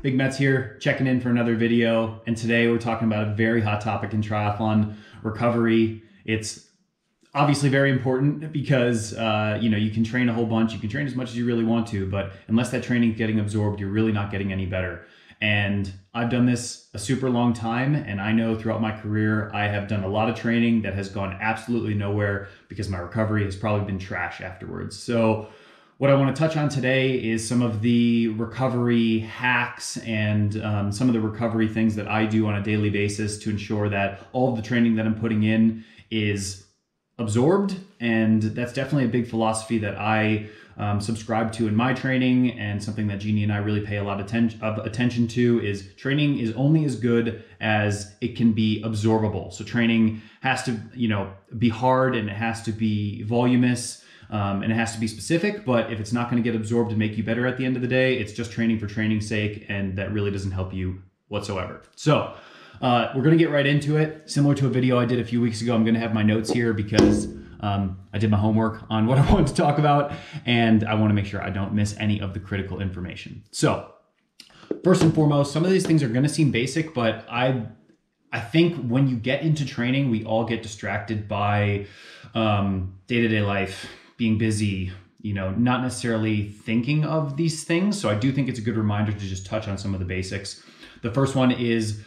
Big Mets here, checking in for another video. And today we're talking about a very hot topic in triathlon, recovery. It's obviously very important because you can train a whole bunch, you can train as much as you really want to, but unless that training is getting absorbed, you're really not getting any better. And I've done this a super long time, and I know throughout my career, I have done a lot of training that has gone absolutely nowhere because my recovery has probably been trash afterwards. So what I want to touch on today is some of the recovery hacks and some of the recovery things that I do on a daily basis to ensure that all of the training that I'm putting in is absorbed. And that's definitely a big philosophy that I subscribe to in my training, and something that Jeannie and I really pay a lot of attention to is training is only as good as it can be absorbable. So training has to be hard, and it has to be voluminous. And it has to be specific, but if it's not going to get absorbed and make you better at the end of the day, it's just training for training's sake, and that really doesn't help you whatsoever. So we're going to get right into it. Similar to a video I did a few weeks ago, I'm going to have my notes here because I did my homework on what I wanted to talk about, and I want to make sure I don't miss any of the critical information. So first and foremost, some of these things are going to seem basic, but I think when you get into training, we all get distracted by day-to-day life, being busy, not necessarily thinking of these things. So I do think it's a good reminder to just touch on some of the basics. The first one is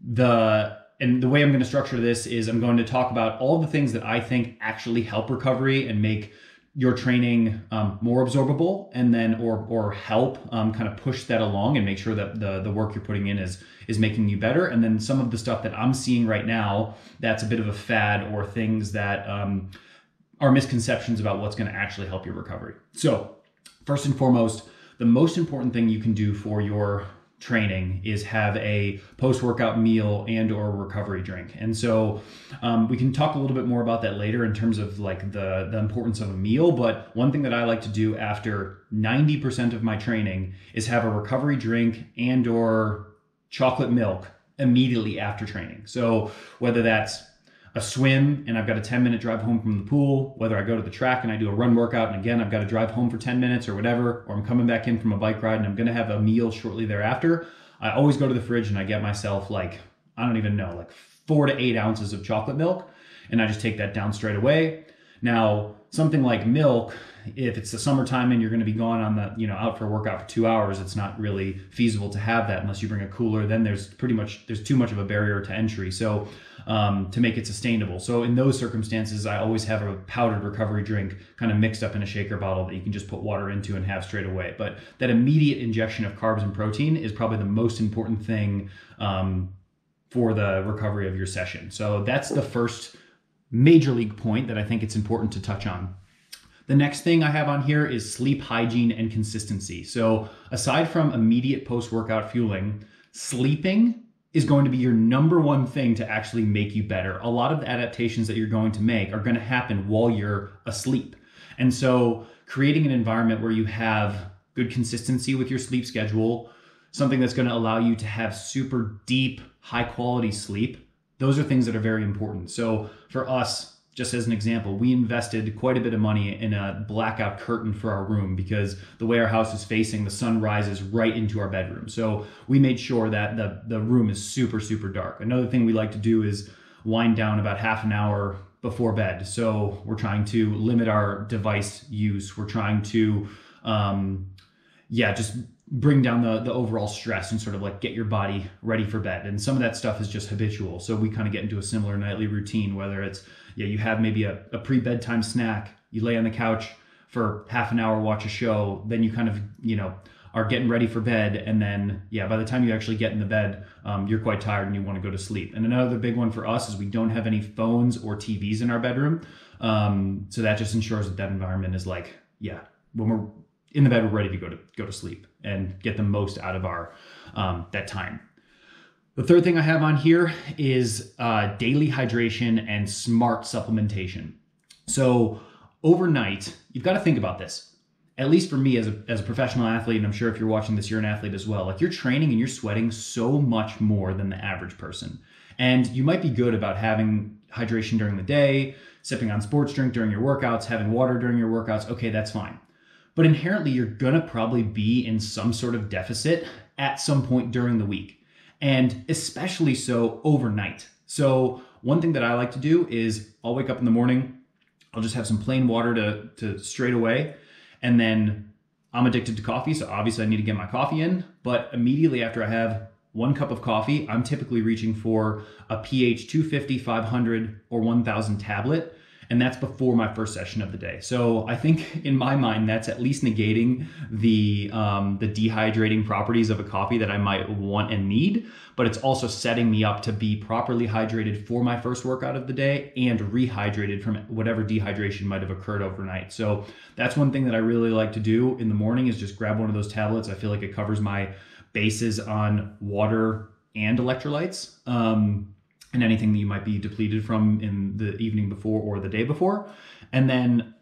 the way I'm going to structure this is I'm going to talk about all the things that I think actually help recovery and make your training more absorbable, and then or help kind of push that along and make sure that the work you're putting in is making you better. And then some of the stuff that I'm seeing right now that's a bit of a fad, or things that are misconceptions about what's going to actually help your recovery. So first and foremost, the most important thing you can do for your training is have a post-workout meal and or recovery drink. And so we can talk a little bit more about that later in terms of like the importance of a meal. But one thing that I like to do after 90% of my training is have a recovery drink and or chocolate milk immediately after training. So whether that's a swim and I've got a 10-minute drive home from the pool, whether I go to the track and I do a run workout and again I've got to drive home for 10 minutes or whatever, or I'm coming back in from a bike ride and I'm going to have a meal shortly thereafter, I always go to the fridge and I get myself like 4 to 8 ounces of chocolate milk, and I just take that down straight away. Now, something like milk, if it's the summertime and you're going to be gone on the, out for a workout for 2 hours, it's not really feasible to have that unless you bring a cooler. Then there's too much of a barrier to entry. So to make it sustainable. So in those circumstances, I always have a powdered recovery drink kind of mixed up in a shaker bottle that you can just put water into and have straight away. But that immediate injection of carbs and protein is probably the most important thing for the recovery of your session. So that's the first major league point that I think it's important to touch on. The next thing I have on here is sleep hygiene and consistency. So aside from immediate post-workout fueling, sleeping is going to be your number one thing to actually make you better. A lot of the adaptations that you're going to make are going to happen while you're asleep. And so creating an environment where you have good consistency with your sleep schedule, something that's going to allow you to have super deep, high quality sleep, those are things that are very important. So for us, just as an example, we invested quite a bit of money in a blackout curtain for our room because the way our house is facing, the sun rises right into our bedroom. So we made sure that the room is super, super dark. Another thing we like to do is wind down about half an hour before bed. So we're trying to limit our device use. We're trying to, just bring down the overall stress and sort of like get your body ready for bed. And some of that stuff is just habitual. So we kind of get into a similar nightly routine, whether it's, you have maybe a pre-bedtime snack, you lay on the couch for half an hour, watch a show, then you kind of, are getting ready for bed. And then, by the time you actually get in the bed, you're quite tired and you want to go to sleep. And another big one for us is we don't have any phones or TVs in our bedroom. So that just ensures that environment is like, when we're in the bed, we're ready to go to sleep and get the most out of our that time. The third thing I have on here is daily hydration and smart supplementation. So overnight, you've got to think about this. At least for me as a professional athlete, and I'm sure if you're watching this, you're an athlete as well. Like, you're training and you're sweating so much more than the average person. And you might be good about having hydration during the day, sipping on sports drink during your workouts, having water during your workouts. Okay, that's fine. But inherently, you're gonna probably be in some sort of deficit at some point during the week, and especially so overnight. So one thing that I like to do is I'll wake up in the morning, I'll just have some plain water to straight away, and then I'm addicted to coffee, so obviously I need to get my coffee in, but immediately after I have 1 cup of coffee, I'm typically reaching for a pH 250, 500, or 1000 tablet, and that's before my first session of the day. So I think in my mind, that's at least negating the dehydrating properties of a coffee that I might want and need, but it's also setting me up to be properly hydrated for my first workout of the day and rehydrated from whatever dehydration might have occurred overnight. So that's one thing that I really like to do in the morning is just grab one of those tablets. I feel like it covers my bases on water and electrolytes. And anything that you might be depleted from in the evening before or the day before. And then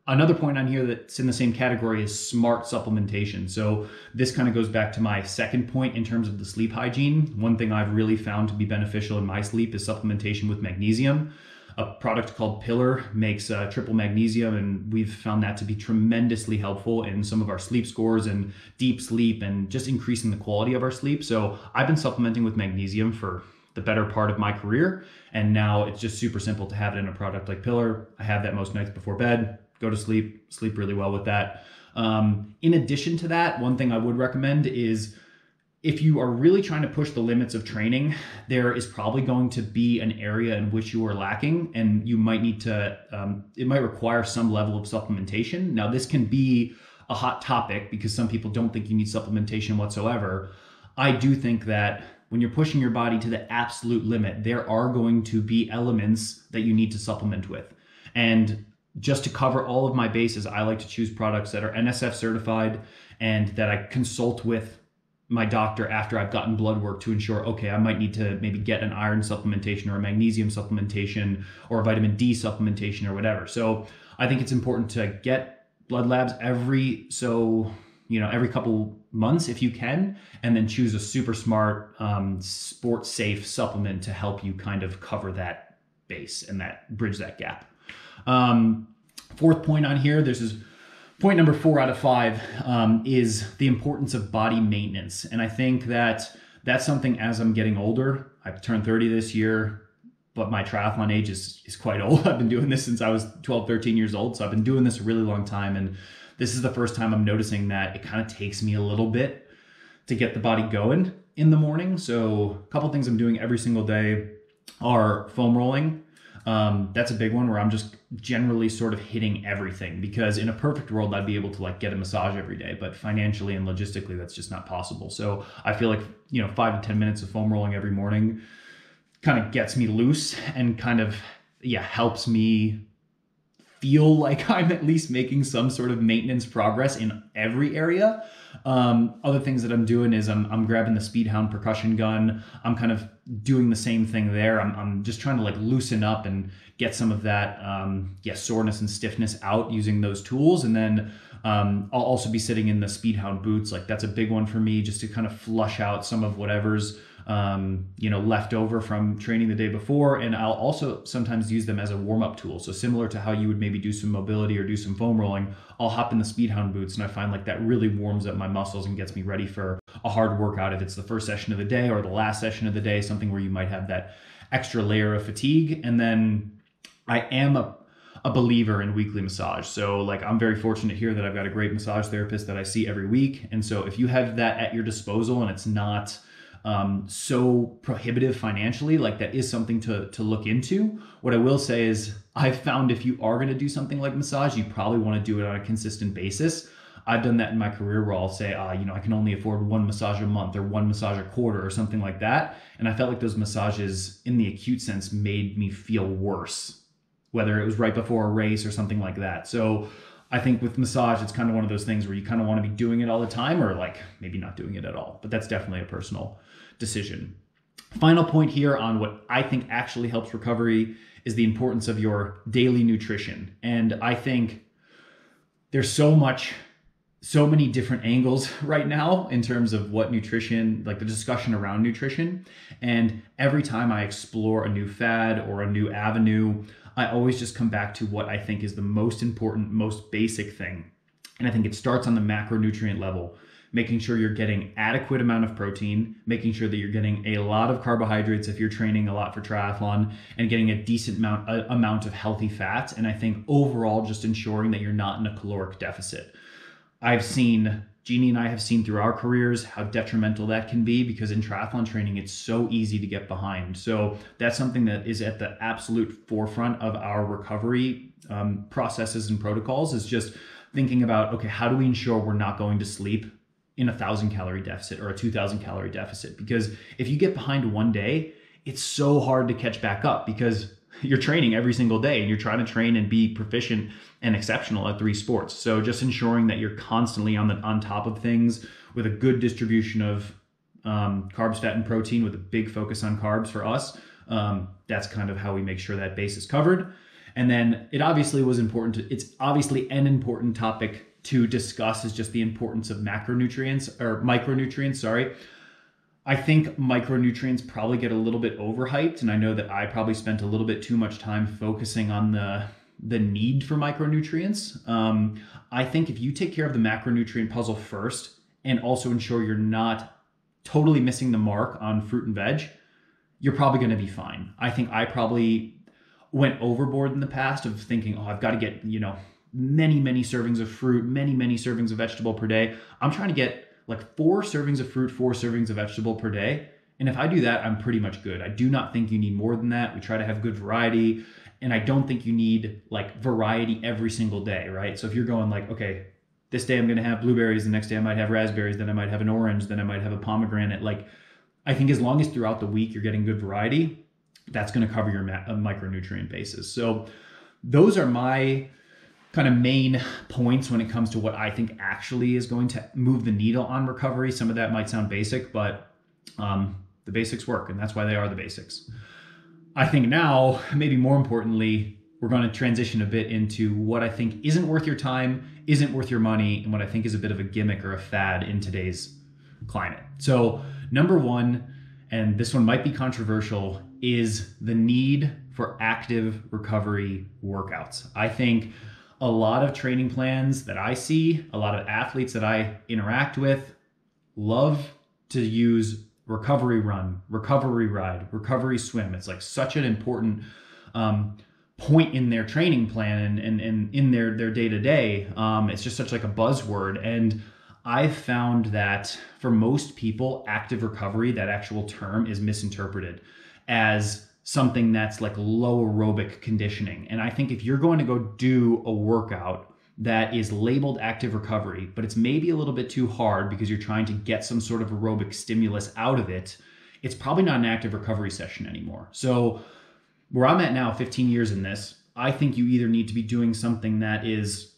another point on here that's in the same category is smart supplementation. So this kind of goes back to my second point in terms of the sleep hygiene. One thing I've really found to be beneficial in my sleep is supplementation with magnesium. A product called Pillar makes triple magnesium, and we've found that to be tremendously helpful in some of our sleep scores and deep sleep and just increasing the quality of our sleep. So I've been supplementing with magnesium for the better part of my career, and now it's just super simple to have it in a product like Pillar. I have that most nights before bed, go to sleep really well with that. In addition to that, one thing I would recommend is if you are really trying to push the limits of training, there is probably going to be an area in which you are lacking, and you might need to, it might require some level of supplementation. Now, this can be a hot topic because some people don't think you need supplementation whatsoever. I do think that when you're pushing your body to the absolute limit, there are going to be elements that you need to supplement with. And just to cover all of my bases, I like to choose products that are NSF certified and that I consult with my doctor after I've gotten blood work to ensure, okay, I might need to maybe get an iron supplementation or a magnesium supplementation or a vitamin D supplementation or whatever. So I think it's important to get blood labs every couple months if you can, and then choose a super smart, sport safe supplement to help you kind of cover that base and that bridge that gap. Fourth point on here, this is point number 4 out of 5, is the importance of body maintenance. And I think that that's something as I'm getting older, I've turned 30 this year, but my triathlon age is quite old. I've been doing this since I was 12, 13 years old. So I've been doing this a really long time. And this is the first time I'm noticing that it kind of takes me a little bit to get the body going in the morning. So a couple things I'm doing every single day are foam rolling. That's a big one where I'm just generally sort of hitting everything, because in a perfect world, I'd be able to like get a massage every day, but financially and logistically, that's just not possible. So I feel like, 5 to 10 minutes of foam rolling every morning kind of gets me loose and kind of, helps me feel like I'm at least making some sort of maintenance progress in every area. Other things that I'm doing is I'm grabbing the Speedhound percussion gun. I'm kind of doing the same thing there. I'm just trying to like loosen up and get some of that soreness and stiffness out using those tools. And then I'll also be sitting in the Speedhound boots. Like that's a big one for me, just to kind of flush out some of whatever's left over from training the day before. And I'll also sometimes use them as a warm-up tool. So similar to how you would maybe do some mobility or do some foam rolling, I'll hop in the Speedhound boots, and I find like that really warms up my muscles and gets me ready for a hard workout. If it's the first session of the day or the last session of the day, something where you might have that extra layer of fatigue. And then I am a believer in weekly massage. So like I'm very fortunate here that I've got a great massage therapist that I see every week. And so if you have that at your disposal and it's not so prohibitive financially, like that is something to look into. What I will say is I've found if you are going to do something like massage, you probably want to do it on a consistent basis. I've done that in my career where I'll say, I can only afford one massage a month or one massage a quarter or something like that. And I felt like those massages in the acute sense made me feel worse, whether it was right before a race or something like that. So I think with massage, it's kind of one of those things where you kind of want to be doing it all the time, or like maybe not doing it at all, but that's definitely a personal decision. Final point here on what I think actually helps recovery is the importance of your daily nutrition. And I think there's so many different angles right now in terms of what nutrition, like the discussion around nutrition. And every time I explore a new fad or a new avenue, I always just come back to what I think is the most important, most basic thing. And I think it starts on the macronutrient level. making sure you're getting adequate amount of protein, making sure that you're getting a lot of carbohydrates if you're training a lot for triathlon, and getting a decent amount of healthy fats. And I think overall just ensuring that you're not in a caloric deficit. Jeannie and I have seen through our careers how detrimental that can be, because in triathlon training, it's so easy to get behind. So that's something that is at the absolute forefront of our recovery processes and protocols, is just thinking about, okay, how do we ensure we're not going to sleep in 1,000 calorie deficit or a 2,000 calorie deficit? Because if you get behind one day, it's so hard to catch back up, because you're training every single day and you're trying to train and be proficient and exceptional at 3 sports. So just ensuring that you're constantly on top of things with a good distribution of carbs, fat, and protein, with a big focus on carbs for us. That's kind of how we make sure that base is covered. And then it's obviously an important topic to discuss, is just the importance of micronutrients, sorry. I think micronutrients probably get a little bit overhyped, and I know that I probably spent a little bit too much time focusing on the need for micronutrients. I think if you take care of the macronutrient puzzle first, and also ensure you're not totally missing the mark on fruit and veg, you're probably going to be fine. I think I probably went overboard in the past of thinking, I've got to get, many servings of fruit, many servings of vegetable per day. I'm trying to get like 4 servings of fruit, 4 servings of vegetable per day. And if I do that, I'm pretty much good. I do not think you need more than that. We try to have good variety. And I don't think you need like variety every single day, right? So if you're going like, okay, this day I'm going to have blueberries, the next day I might have raspberries, then I might have an orange, then I might have a pomegranate. Like, I think as long as throughout the week you're getting good variety, that's going to cover your micronutrient bases. So those are my kind of main points when it comes to what I think actually is going to move the needle on recovery. Some of that might sound basic, but the basics work, and that's why they are the basics. I think now, maybe more importantly, we're going to transition a bit into what I think isn't worth your time, isn't worth your money, and what I think is a bit of a gimmick or a fad in today's climate. So number one, and this one might be controversial, is the need for active recovery workouts. I think a lot of training plans that I see, a lot of athletes that I interact with, love to use recovery run, recovery ride, recovery swim. It's like such an important point in their training plan and in their day-to-day. It's just such like a buzzword. And I've found that for most people, active recovery, that actual term, is misinterpreted as something that's like low aerobic conditioning. And I think if you're going to go do a workout that is labeled active recovery, but it's maybe a little bit too hard because you're trying to get some sort of aerobic stimulus out of it, it's probably not an active recovery session anymore. So where I'm at now, 15 years in this, I think you either need to be doing something that is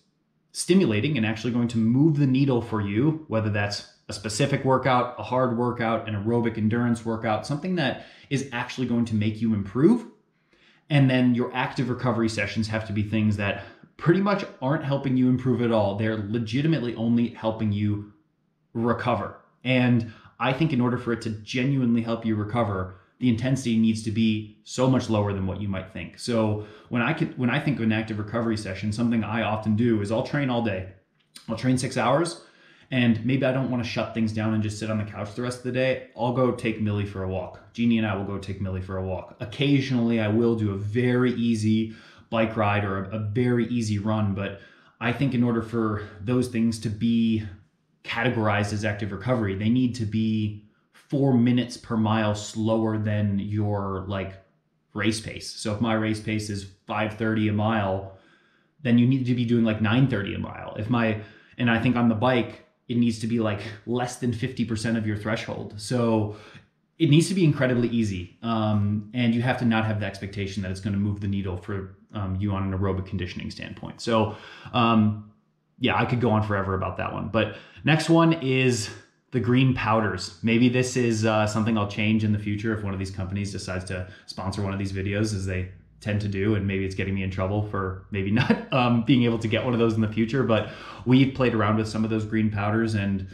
stimulating and actually going to move the needle for you, whether that's a specific workout, a hard workout, an aerobic endurance workout, something that is actually going to make you improve. And then your active recovery sessions have to be things that pretty much aren't helping you improve at all. They're legitimately only helping you recover. And I think in order for it to genuinely help you recover, the intensity needs to be so much lower than what you might think. So when I think of an active recovery session, something I often do is I'll train all day. I'll train 6 hours, and maybe I don't want to shut things down and just sit on the couch the rest of the day. I'll go take Millie for a walk. Jeannie and I will go take Millie for a walk. Occasionally, I will do a very easy bike ride or a very easy run, but I think in order for those things to be categorized as active recovery, they need to be 4 minutes per mile slower than your like race pace. So if my race pace is 5:30 a mile, then you need to be doing like 9:30 a mile. And I think on the bike, it needs to be like less than 50% of your threshold. So it needs to be incredibly easy. And you have to not have the expectation that it's going to move the needle for you on an aerobic conditioning standpoint. So yeah, I could go on forever about that one. But next one is the green powders. Maybe this is something I'll change in the future if one of these companies decides to sponsor one of these videos, as they tend to do, and maybe it's getting me in trouble for maybe not being able to get one of those in the future. But we've played around with some of those green powders, and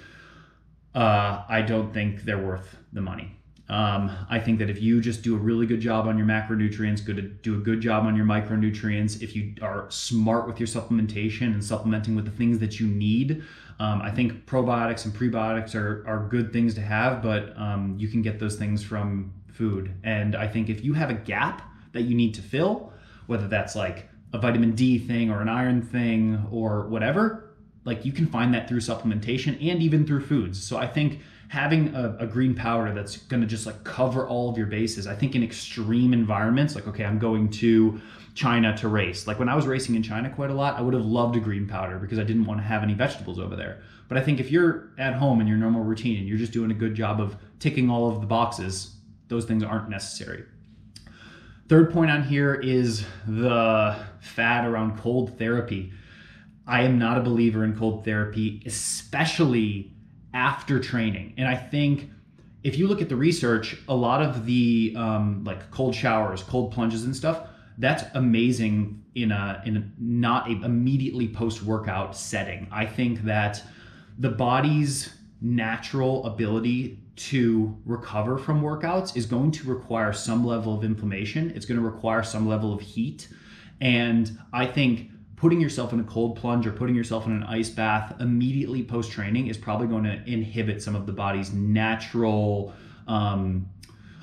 I don't think they're worth the money. I think that if you just do a really good job on your macronutrients, do a good job on your micronutrients, if you are smart with your supplementation and supplementing with the things that you need, I think probiotics and prebiotics are good things to have, but you can get those things from food. And I think if you have a gap that you need to fill, whether that's like a vitamin D thing or an iron thing or whatever, like you can find that through supplementation and even through foods. So I think having a green powder that's gonna just like cover all of your bases. I think in extreme environments, like, okay, I'm going to China to race. Like when I was racing in China quite a lot, I would have loved a green powder because I didn't want to have any vegetables over there. But I think if you're at home in your normal routine and you're just doing a good job of ticking all of the boxes, those things aren't necessary. Third point on here is the fad around cold therapy. I am not a believer in cold therapy, especially after training. And I think if you look at the research, a lot of the like cold showers, cold plunges and stuff, that's amazing in a not a immediately post-workout setting. I think that the body's natural ability to recover from workouts is going to require some level of inflammation. It's going to require some level of heat. And I think putting yourself in a cold plunge or putting yourself in an ice bath immediately post-training is probably going to inhibit some of the body's natural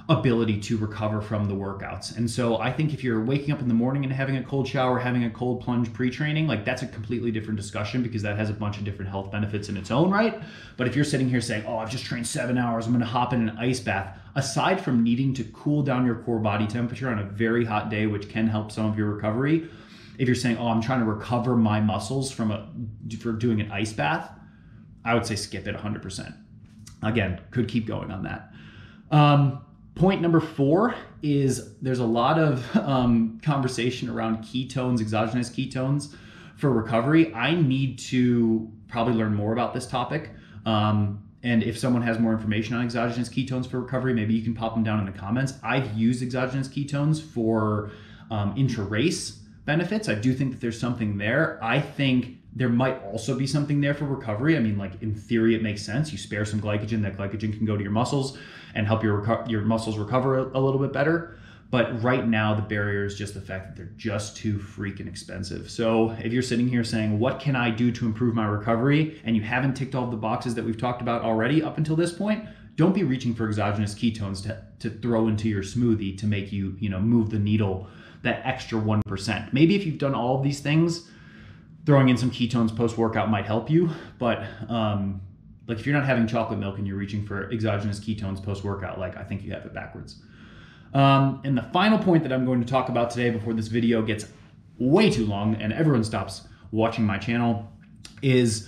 ability to recover from the workouts. And so I think if you're waking up in the morning and having a cold shower, having a cold plunge pre-training, like that's a completely different discussion because that has a bunch of different health benefits in its own right. But if you're sitting here saying, oh, I've just trained 7 hours, I'm gonna hop in an ice bath, aside from needing to cool down your core body temperature on a very hot day, which can help some of your recovery, if you're saying, oh, I'm trying to recover my muscles for doing an ice bath, I would say skip it 100%. Again, could keep going on that. Point number 4 is there's a lot of conversation around ketones, exogenous ketones for recovery. I need to probably learn more about this topic. And if someone has more information on exogenous ketones for recovery, maybe you can pop them down in the comments. I've used exogenous ketones for intra-race benefits. I do think that there's something there. I think there might also be something there for recovery. I mean, like in theory, it makes sense. You spare some glycogen, that glycogen can go to your muscles and help your muscles recover a little bit better. But right now, the barrier is just the fact that they're just too freaking expensive. So if you're sitting here saying, what can I do to improve my recovery? And you haven't ticked all the boxes that we've talked about already up until this point, don't be reaching for exogenous ketones to throw into your smoothie to make you, move the needle that extra 1%. Maybe if you've done all of these things, throwing in some ketones post-workout might help you, but like if you're not having chocolate milk and you're reaching for exogenous ketones post-workout, like I think you have it backwards. And the final point that I'm going to talk about today before this video gets way too long and everyone stops watching my channel is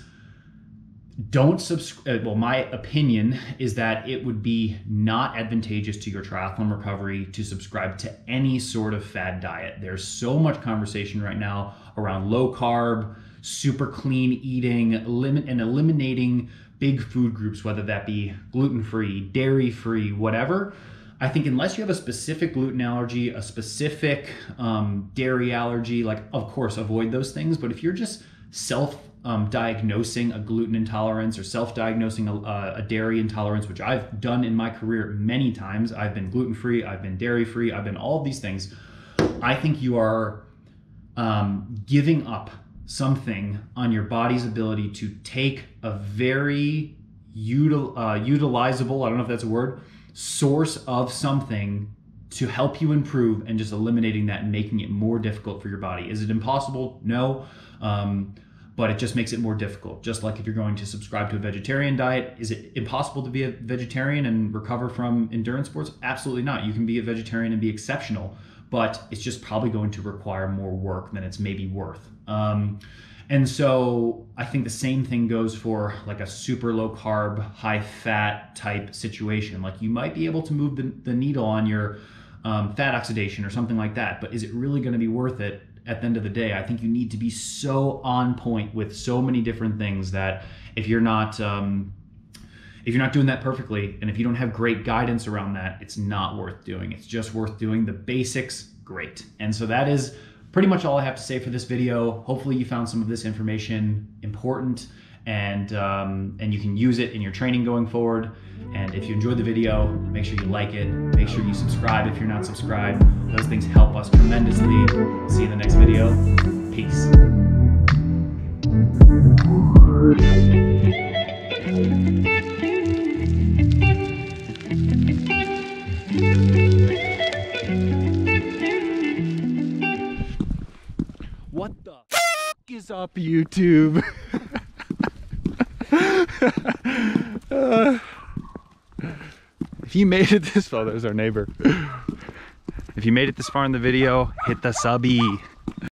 don't subscribe. Well, my opinion is that it would be not advantageous to your triathlon recovery to subscribe to any sort of fad diet. There's so much conversation right now around low carb, super clean eating, and eliminating big food groups, whether that be gluten-free, dairy-free, whatever. I think unless you have a specific gluten allergy, a specific dairy allergy, like of course avoid those things. But if you're just self-diagnosing a gluten intolerance or self-diagnosing a dairy intolerance, which I've done in my career many times, I've been gluten-free, I've been dairy-free, I've been all of these things. I think you are giving up something on your body's ability to take a very utilizable, I don't know if that's a word, source of something to help you improve and just eliminating that and making it more difficult for your body. Is it impossible? No. But it just makes it more difficult. Just like if you're going to subscribe to a vegetarian diet, is it impossible to be a vegetarian and recover from endurance sports? Absolutely not. You can be a vegetarian and be exceptional, but it's just probably going to require more work than it's maybe worth. And so I think the same thing goes for like a super low carb, high fat type situation. Like you might be able to move the needle on your fat oxidation or something like that, but is it really going to be worth it? At the end of the day, I think you need to be so on point with so many different things that if you're not doing that perfectly, and if you don't have great guidance around that, it's not worth doing. It's just worth doing the basics great. And so that is pretty much all I have to say for this video. Hopefully you found some of this information important and you can use it in your training going forward. And if you enjoyed the video, make sure you like it. Make sure you subscribe if you're not subscribed. Those things help us tremendously. See you in the next video. Peace. up, YouTube? If you made it this far, there's our neighbor. If you made it this far in the video, hit the subby.